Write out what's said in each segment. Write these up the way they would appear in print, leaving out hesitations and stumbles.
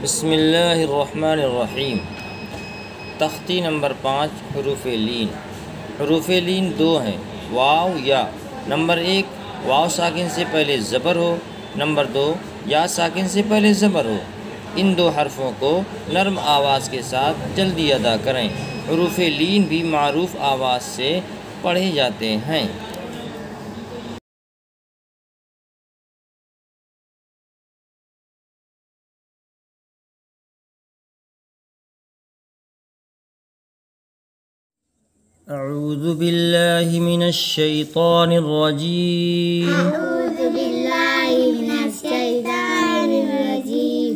बिस्मिल्लाहिर्रहमानिर्रहीम। तख्ती नंबर 5 हरूफ लीन। हरूफ लीन दो हैं, वाव या। नंबर 1 वाव साकिन से पहले ज़बर हो, नंबर 2 या साकिन से पहले ज़बर हो। इन दो हरफों को नर्म आवाज़ के साथ जल्दी अदा करें। हरूफ लीन भी मारूफ आवाज़ से पढ़े जाते हैं। अऊज़ु बिल्लाहि मिनश शैतानिर रजीम। अऊज़ु बिल्लाहि मिनश शैतानिर रजीम।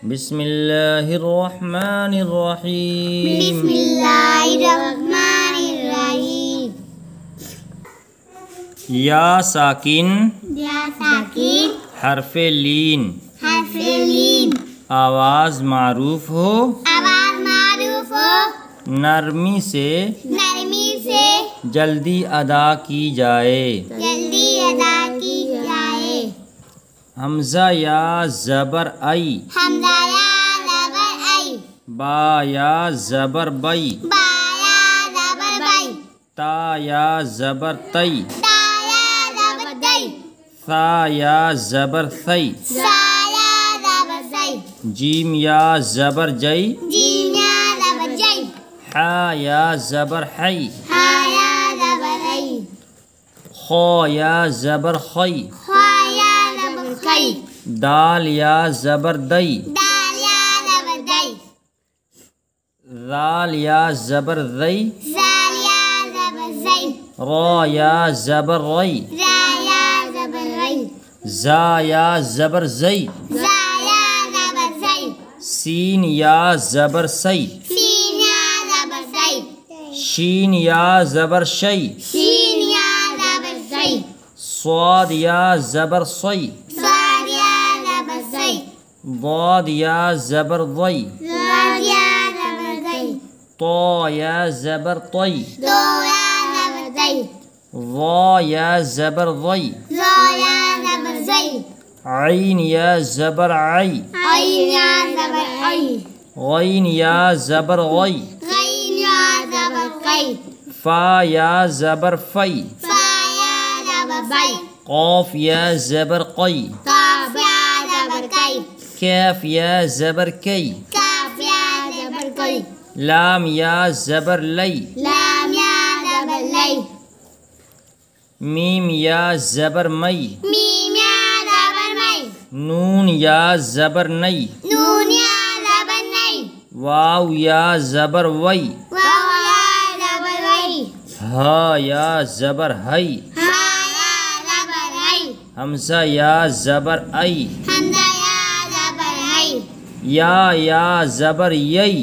बिस्मिल्लाहिर रहमानिर रहीम। बिस्मिल्लाहिर रहमानिर रहीम। या साकिन हर्फ़े लीन आवाज़ मारूफ हो, आवाज़ मारूफ हो, नरमी से जल्दी अदा की जाए। जल्दी अदा की जाए। हमज़ा या ज़बर आई, हमज़ा या ज़बर आई, बा या ज़बर बई, बा या ज़बर बई, ता या ज़बर तई, ता या ज़बर दई, सा या ज़बर थई, सा या ज़बर सई, जीम या ज़बर जई, जीम या ज़बर जई, हा या ज़बर हई, हा या ज़बर हई, खो या ज़बर खई, खा या ज़बर खई, दाल या ज़बर दई, दाल या ज़बर दई, दाल या ज़बर दई, ज़ाल या ज़बर ज़ई, रा या ज़बर रई, रा या ज़बर रई, जा या ज़बर जई, ज़ा या ज़बर ज़ई, सीन या ज़बर सई, सीन या ज़बर सई, शीन या ज़बर शई, शीन या ज़बर सई, स्वाद या ज़बर सई, स्वाद या ज़बर सई, दाद या ज़बर दई, ज़ाद या ज़बर दई, तो या ज़बर तई, दो या ज़बर दई, वा या ज़बर दई, ज़ो या ज़बर ज़ई, आइन या ज़बर आई, आइन या ज़बर आई, गैन या ज़बर गई, गैन या ज़बर कई, फा या ज़बर फई, फा या ज़बर बई, क़ाफ या ज़बर कई, काफ या ज़बर कई, कैफ या ज़बर कई, काफ या ज़बर कई, लाम या ज़बर लई, लाम या ज़बर लई, मीम या ज़बर मई, मीम या ज़बर मई, नून या ज़बर नई, नून या ज़बर नई, वाव या ज़बर वई, वाव या ज़बर वई, हा या ज़बर हई, हा या ज़बर हई, हमज़ा या ज़बर आई, हमज़ा या ज़बर हई, या ज़बर यई,